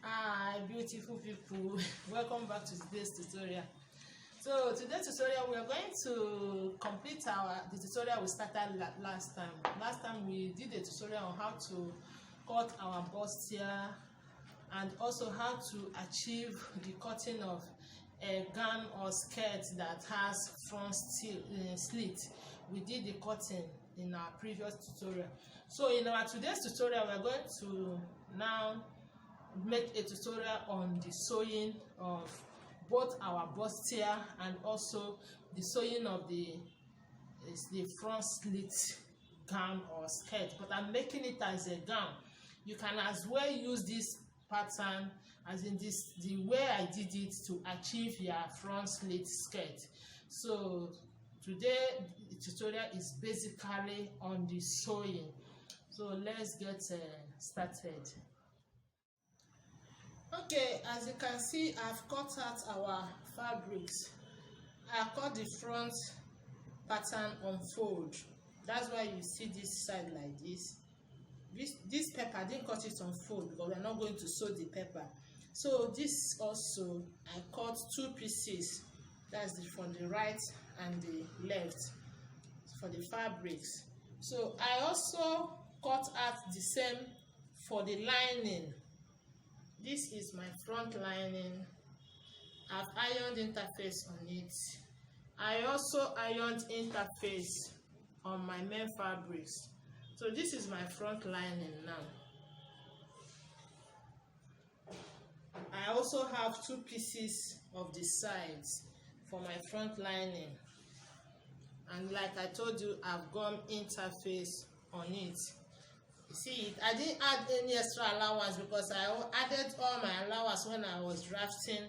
Hi beautiful people, welcome back to today's tutorial. So today's tutorial we are going to complete the tutorial we started last time. Last time we did a tutorial on how to cut our bustier and also how to achieve the cutting of a gown or skirt that has front slit. We did the cutting in our previous tutorial. So in our today's tutorial we are going to now make a tutorial on the sewing of both our bustier and also the sewing of the front slit gown or skirt, but I'm making it as a gown. You can as well use this pattern as in the way I did it to achieve your front slit skirt. So today the tutorial is basically on the sewing. So let's get started. Okay, as you can see, I've cut out our fabrics. I cut the front pattern on fold. That's why you see this side like this. This pepper, I didn't cut it on fold because we're not going to sew the pepper. So this also, I cut two pieces. That's for the right and the left for the fabrics. So I also cut out the same for the lining. This is my front lining. I've ironed interface on it. I also ironed interface on my main fabrics. So this is my front lining now. I also have two pieces of the sides for my front lining. And like I told you, I've gone interface on it. See, I didn't add any extra allowance because I added all my allowance when I was drafting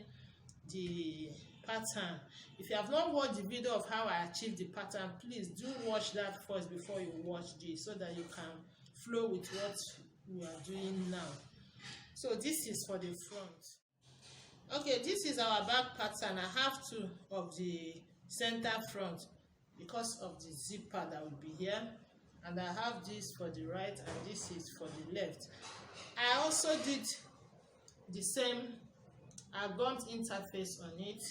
the pattern. If you have not watched the video of how I achieved the pattern, please do watch that first before you watch this so that you can flow with what we are doing now. So this is for the front. Okay, this is our back pattern. I have two of the center front because of the zipper that will be here. And I have this for the right and this is for the left. I also did the same. I gummed interface on it,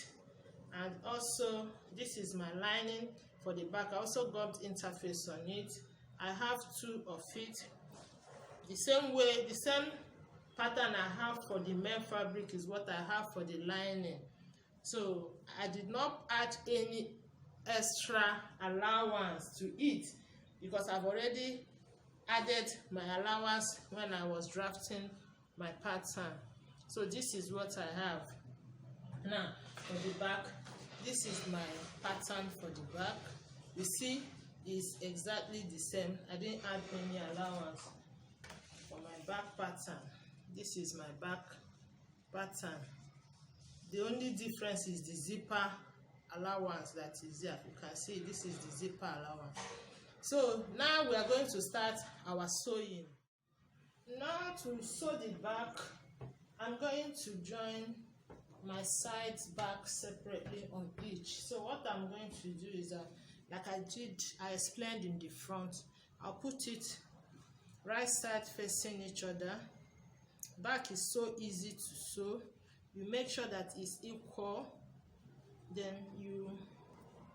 and also this is my lining for the back. I also gummed interface on it. I have two of it. The same way, the same pattern I have for the main fabric is what I have for the lining. So I did not add any extra allowance to it, because I've already added my allowance when I was drafting my pattern. So this is what I have. Now for the back, this is my pattern for the back. You see, it's exactly the same. I didn't add any allowance for my back pattern. This is my back pattern. The only difference is the zipper allowance that is there. You can see this is the zipper allowance. So now we are going to start our sewing. Now to sew the back, I'm going to join my sides back separately on each. So what I'm going to do is that, like I explained in the front, I'll put it right side facing each other. Back is so easy to sew. You make sure that it's equal. Then you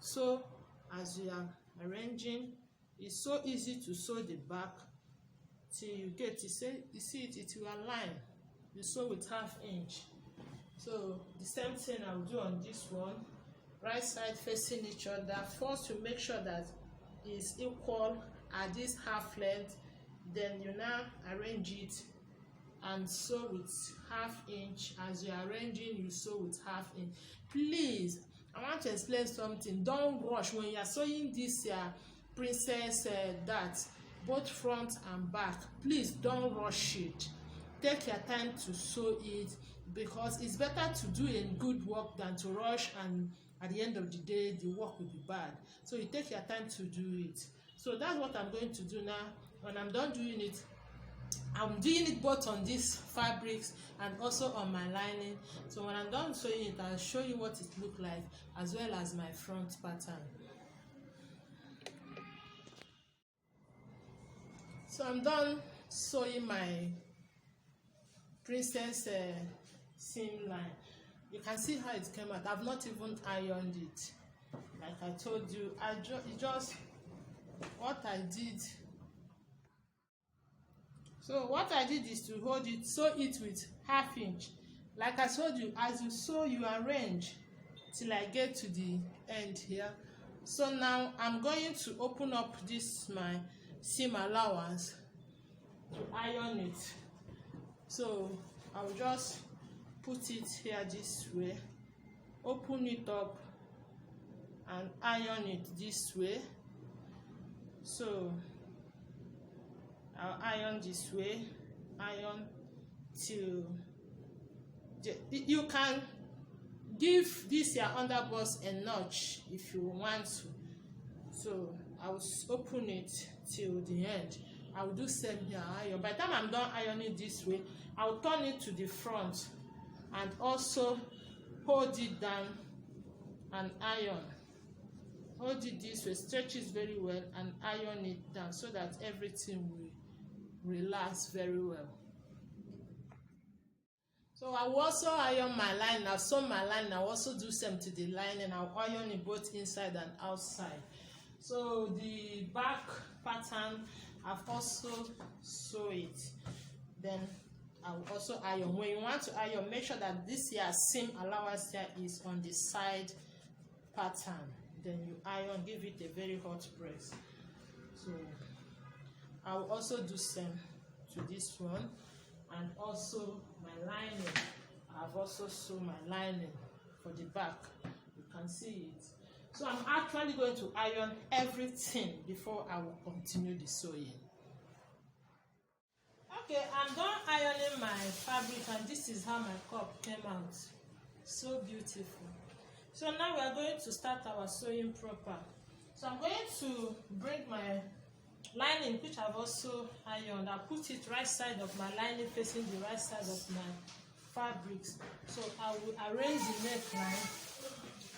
sew as you are arranging. It's so easy to sew the back till you get to you see it will align. You sew with 1/2 inch. So the same thing I'll do on this one, right side facing each other. First you make sure that it's equal at this half length, then you now arrange it and sew with 1/2 inch. As you're arranging, you sew with 1/2 inch. Please, I want to explain something. Don't rush when you're sewing this princess dart, both front and back. Please don't rush it. Take your time to sew it, because it's better to do a good work than to rush and at the end of the day the work will be bad. So you take your time to do it. So that's what I'm going to do now. When I'm done doing it, I'm doing it both on these fabrics and also on my lining. So when I'm done sewing it, I'll show you what it looks like as well as my front pattern. So I'm done sewing my princess seam line. You can see how it came out. I've not even ironed it. Like I told you, just what I did. So what I did is to hold it, sew it with 1/2 inch. Like I told you, as you sew, you arrange till I get to the end here. So now I'm going to open up this my seam allowance to iron it. So I'll just put it here this way, open it up and iron it this way. So I'll iron this way, iron till you can give this your underbust a notch if you want to. So I'll open it till the end. I'll do same here, iron. By the time I'm done ironing this way, I'll turn it to the front and also hold it down and iron. Hold it this way, stretch it very well and iron it down so that everything will relax very well. So I will also iron my line. I've sewn my line. I'll also do same to the line, and I'll iron it both inside and outside. So the back pattern, I've also sew it. Then I will also iron. When you want to iron, make sure that this here seam allowance here is on the side pattern. Then you iron, give it a very hot press. So I will also do same to this one, and also my lining. I've also sewn my lining for the back. You can see it. So I'm actually going to iron everything before I will continue the sewing. Okay, I'm done ironing my fabric, and this is how my cup came out. So beautiful. So now we are going to start our sewing proper. So I'm going to bring my lining, which I've also ironed. I'll put it right side of my lining facing the right side of my fabrics. So I will arrange the neckline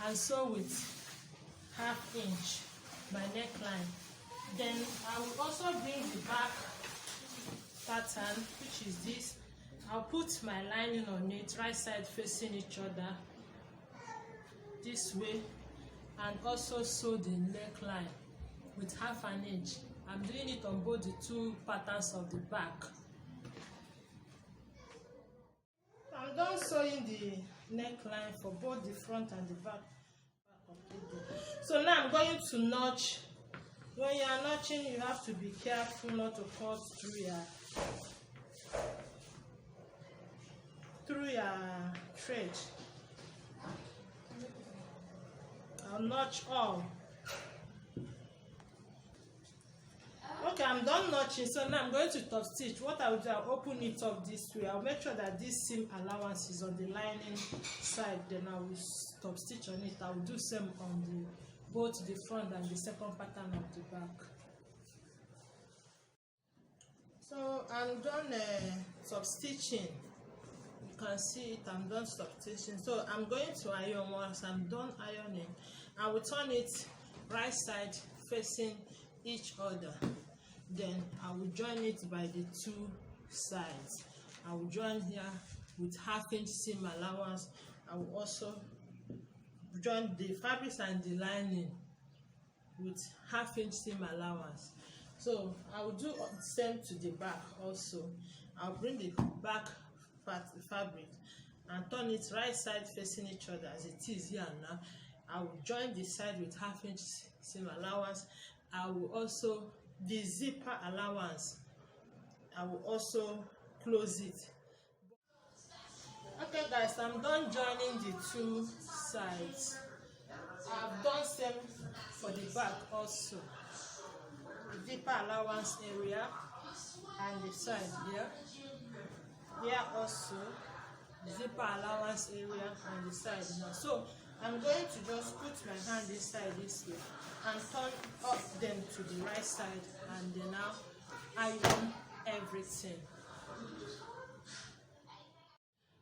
and sew with 1/2 inch my neckline. Then I will also bring the back pattern, which is this. I'll put my lining on it, right side facing each other this way, and also sew the neckline with 1/2 inch. I'm doing it on both the two patterns of the back. I'm done sewing the neckline for both the front and the back. So now I'm going to notch. When you are notching, you have to be careful not to cut through your thread. I'll notch all. Okay, I'm done notching, so now I'm going to top stitch. What I will do, I'll open it up this way. I'll make sure that this seam allowance is on the lining side. Then I will top stitch on it. I will do same on both the front and the second pattern of the back. So I'm done top stitching. You can see it. I'm done top stitching. So I'm going to iron. Once I'm done ironing, I will turn it right side facing each other. Then I will join it by the two sides. I will join here with 1/2 inch seam allowance. I will also join the fabrics and the lining with 1/2 inch seam allowance. So I will do the same to the back also. I'll bring the back fabric and turn it right side facing each other as it is here now. I will join the side with 1/2 inch seam allowance. I will also the zipper allowance. I will also close it. Okay guys, I'm done joining the two sides. I've done same for the back also. The zipper allowance area and the side here. Here also the zipper allowance area and the side now. So I'm going to just put my hand inside this way and turn up them to the right side, and then now iron everything.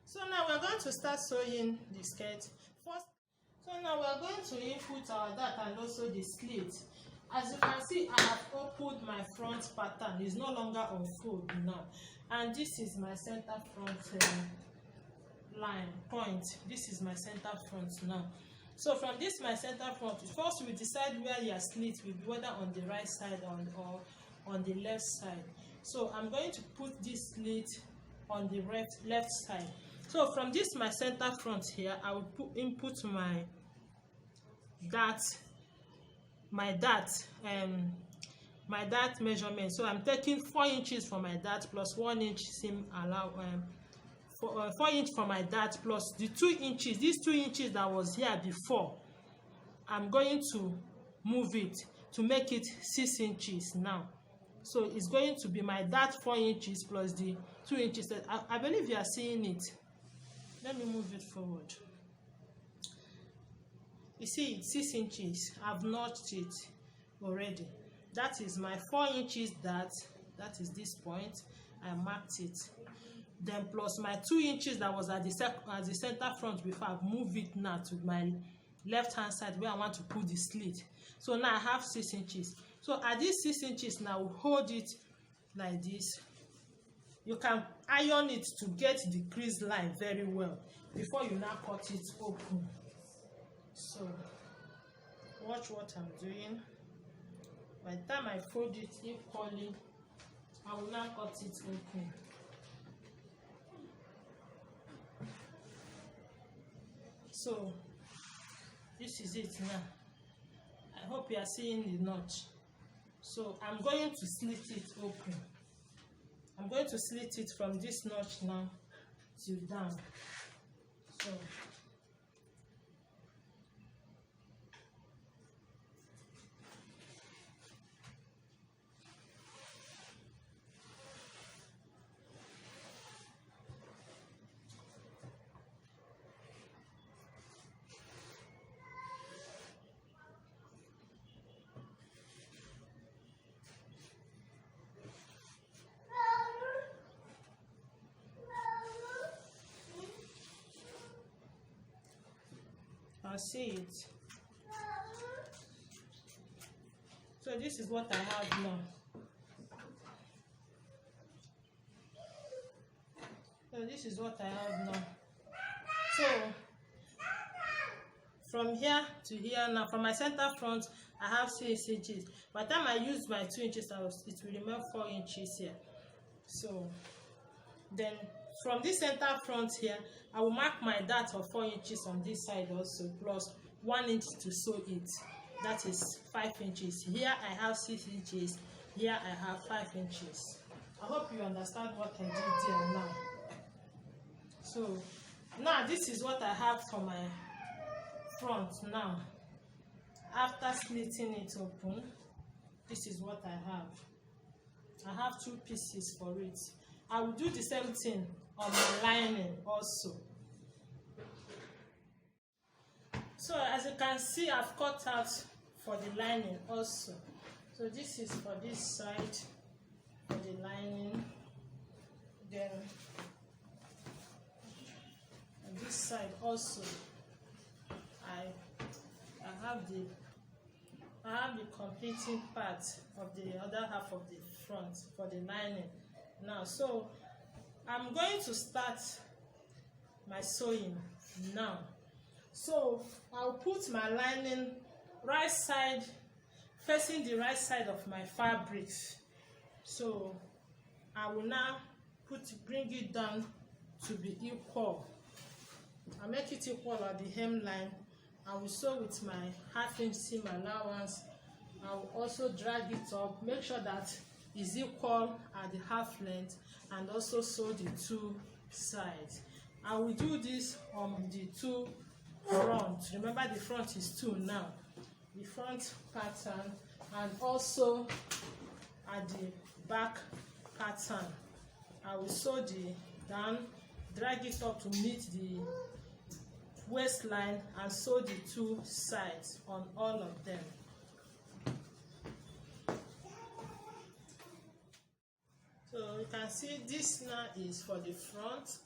So now we're going to start sewing the skirt first. So now we're going to input our dart and also the slit. As you can see, I have opened my front pattern. It's no longer on fold now. and this is my center front line point. This is my center front now. So from this my center front, first we decide where your slit will be, whether on the right side or on the left side. So I'm going to put this slit on the left side. So from this my center front here, I will input my dart measurement. So I'm taking 4 inches for my dart plus 1 inch seam 4 inches for my dart plus the 2 inches. These 2 inches that was here before, I'm going to move it to make it 6 inches now. So it's going to be my dart 4 inches plus the 2 inches. I believe you are seeing it. Let me move it forward. You see it's 6 inches. I've notched it already. That is my 4 inches dart. That is this point. I marked it. Then plus my 2 inches that was at the center front before. I've moved it now to my left hand side where I want to put the slit. So now I have 6 inches. So at these 6 inches now, we'll hold it like this. You can iron it to get the crease line very well before you now cut it open. So watch what I'm doing. By the time I fold it equally, I will now cut it open. So this is it now. I hope you are seeing the notch. So I'm going to slit it open. I'm going to slit it from this notch now to down. So I see it. So this is what I have now. So this is what I have now. So from here to here now, from my center front, I have 6 inches. By the time I use my 2 inches, it will remain 4 inches here. So then from this center front here, I will mark my dart of 4 inches on this side also, plus 1 inch to sew it. That is 5 inches. Here I have 6 inches. Here I have 5 inches. I hope you understand what I did there now. So now this is what I have for my front now. After slitting it open, this is what I have. I have 2 pieces for it. I will do the same thing on my lining also. So as you can see, I've cut out for the lining also. So this is for this side for the lining. Then on this side also, I have the completing part of the other half of the front for the lining. Now, so I'm going to start my sewing now. So I'll put my lining right side, facing the right side of my fabrics. So I will now bring it down to be equal. I'll make it equal at the hemline. I will sew with my 1/2 inch seam allowance. I will also drag it up, make sure that is equal at the half length, and also sew the 2 sides. I will do this on the 2 front. Remember the front is 2 now. The front pattern, and also at the back pattern. I will sew the down, drag it up to meet the waistline, and sew the 2 sides on all of them. So you can see this now is for the front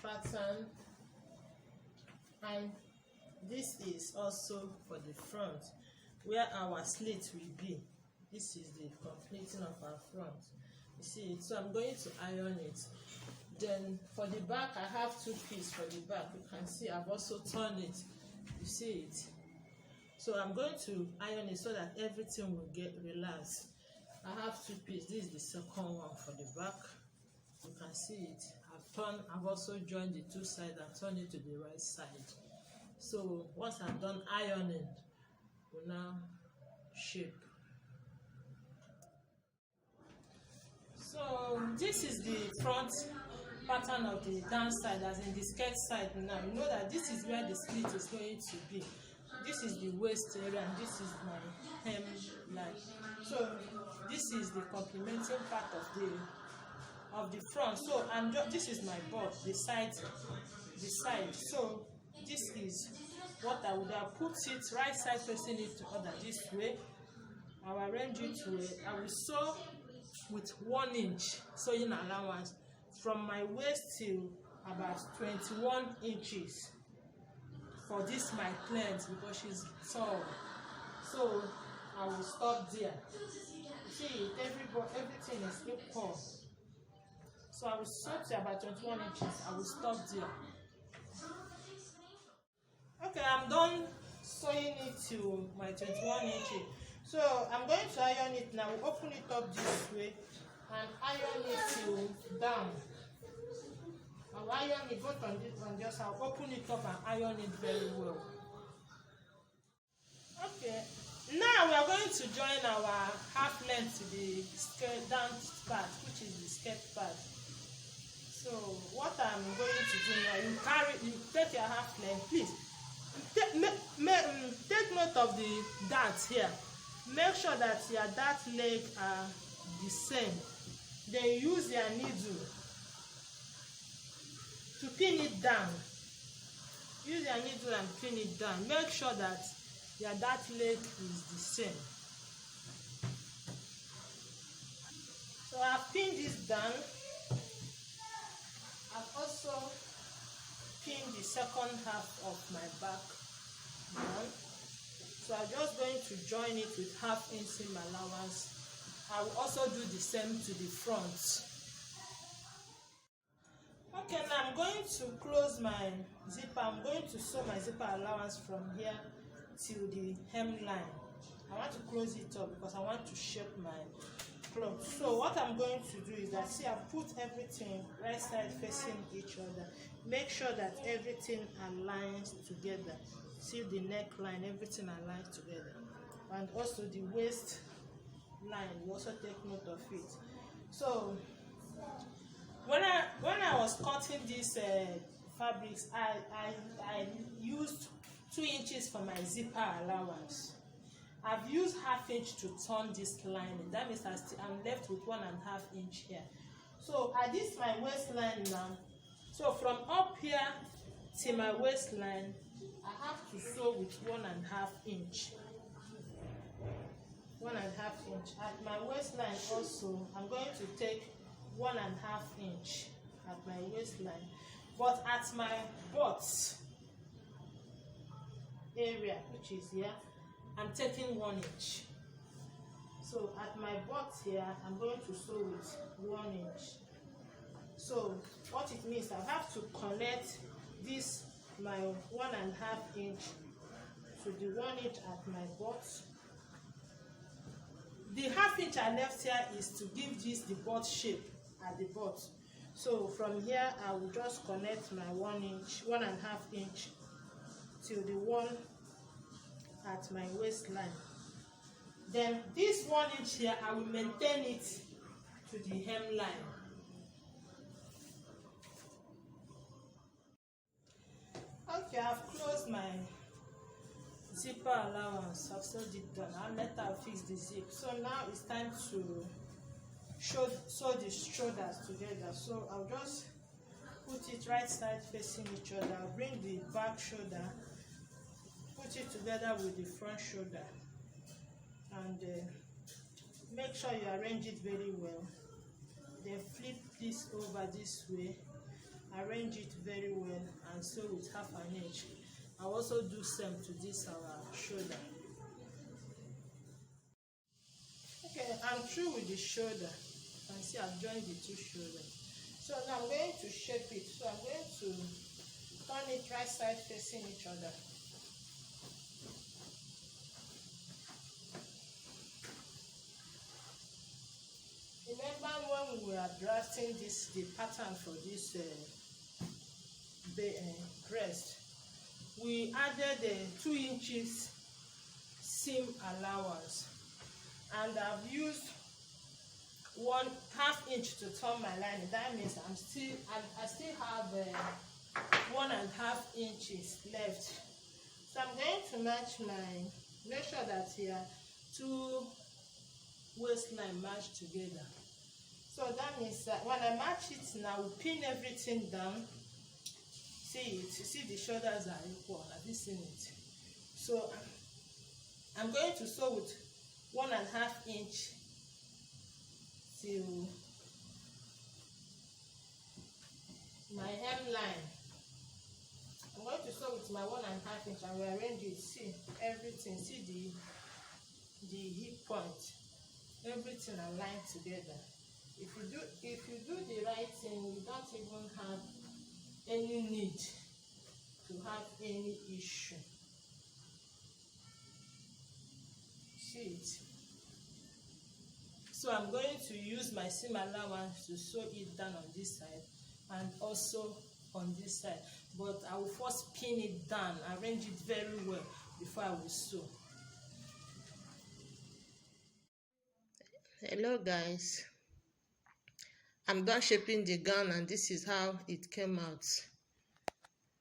pattern, and this is also for the front where our slit will be. This is the completing of our front. You see it? So I'm going to iron it. Then for the back, I have 2 pieces for the back. You can see I've also turned it. You see it? So I'm going to iron it so that everything will get relaxed. I have 2 pieces. This is the second one for the back. You can see it. I've also joined the 2 sides and turned it to the right side. So once I'm done ironing, we'll now shape. So this is the front pattern of the downside, as in the skirt side. Now you know that this is where the slit is going to be. This is the waist area and this is my hem line. So this is the complementing part of the front. So this is my butt, the side. So this is what I would have put it right side facing it to other this way. I will arrange it to I will sew with 1 inch sewing allowance from my waist till about 21 inches for this my client because she's tall. So I will stop there. You see, everything is equal. So I will sew to about 21 inches. I will stop there. Okay, I'm done sewing it to my 21 inches. So I'm going to iron it now. We'll open it up this way and iron it to down. I'll iron it both on this one. Just I'll open it up and iron it very well. Okay. Now we are going to join our half length to the skirt down part, which is the skirt part. So what I'm going to do now, you take your half length, please. Take note of the darts here. Make sure that your dart leg are the same. Then use your needle to pin it down. Use your needle and pin it down. Make sure that your dart leg is the same. So I've pinned this down. I've also pinned the second half of my back down. So I'm just going to join it with 1/2 inch seam allowance. I will also do the same to the front. Okay, now I'm going to close my zipper. I'm going to sew my zipper allowance from here till the hem line. I want to close it up because I want to shape my cloth. So what I'm going to do is that, see, I've put everything right side facing each other. Make sure that everything aligns together. See the neckline, everything aligns together. And also the waist line, you also take note of it. So when I was cutting these fabrics, I used 2 inches for my zipper allowance. I've used 1/2 inch to turn this lining. That means I'm left with 1.5 inch here. So this is my waistline now. So from up here to my waistline, I have to sew with 1.5 inch. 1.5 inch. At my waistline also, I'm going to take 1.5 inch at my waistline. But at my butt area, which is here, I'm taking 1 inch. So at my butt here, I'm going to sew with 1 inch. So what it means, I have to connect this, my 1.5 inch, to the 1 inch at my butt. The 1/2 inch I left here is to give this the butt shape at the butt. So from here, I will just connect my 1.5 inch till the one at my waistline. Then this 1 inch here, I will maintain it to the hemline. Okay, I've closed my zipper allowance. I've sewed it done. I'll later fix the zip. So now it's time to sew the shoulders together. So I'll just put it right side facing each other. I'll bring the back shoulder, put it together with the front shoulder, and make sure you arrange it very well. Then flip this over this way, arrange it very well, and sew with 1/2 inch. I'll also do same to this our shoulder. Okay, I'm through with the shoulder. can see I've joined the two shoulders. So now I'm going to shape it. So I'm going to turn it right side facing each other. Remember when we were drafting the pattern for this crest, we added 2 inches seam allowance, and I've used 1/2 inch to turn my lining. That means I still have 1.5 inches left. So I'm going to make sure that here 2 waistline match together. So that means that when I match it now, we pin everything down. See it, you see the shoulders are equal. Have you seen it? So I'm going to sew with 1.5 inch till my hemline. I'm going to sew with my 1.5 inch and rearrange it. See everything, see the hip point, everything aligned together. If you do the right thing, you don't even have any need to have any issue. See it? So I'm going to use my seam allowance to sew it down on this side and also on this side, but I will first pin it down, arrange it very well before I will sew. Hello guys, I'm done shaping the gown and this is how it came out.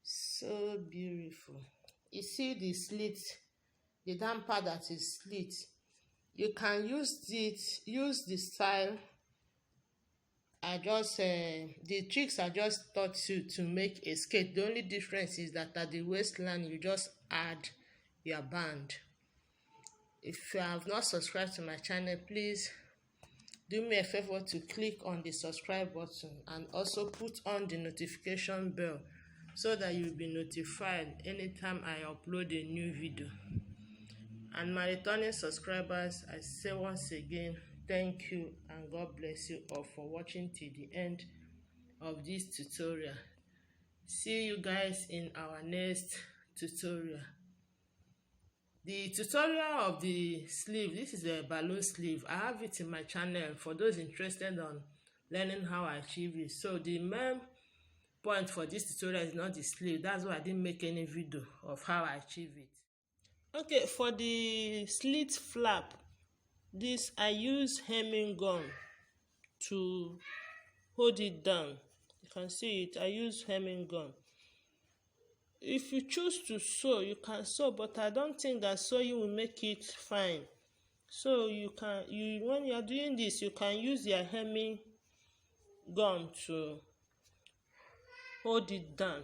So beautiful. You see the slit, the down part that is slit. You can use the style. The tricks I just taught you to make a skirt. The only difference is that at the waistline you just add your band. If you have not subscribed to my channel, please do me a favor to click on the subscribe button and also put on the notification bell so that you'll be notified anytime I upload a new video. And my returning subscribers, I say once again, thank you and God bless you all for watching till the end of this tutorial. See you guys in our next tutorial. The tutorial of the sleeve, this is a balloon sleeve. I have it in my channel for those interested on learning how I achieve it. So the main point for this tutorial is not the sleeve. That's why I didn't make any video of how I achieve it. Okay, for the slit flap, this I use hemming gun to hold it down. You can see it. I use hemming gun. If you choose to sew, you can sew, but I don't think that sewing will make it fine. So when you are doing this, you can use your hemming gun to hold it down.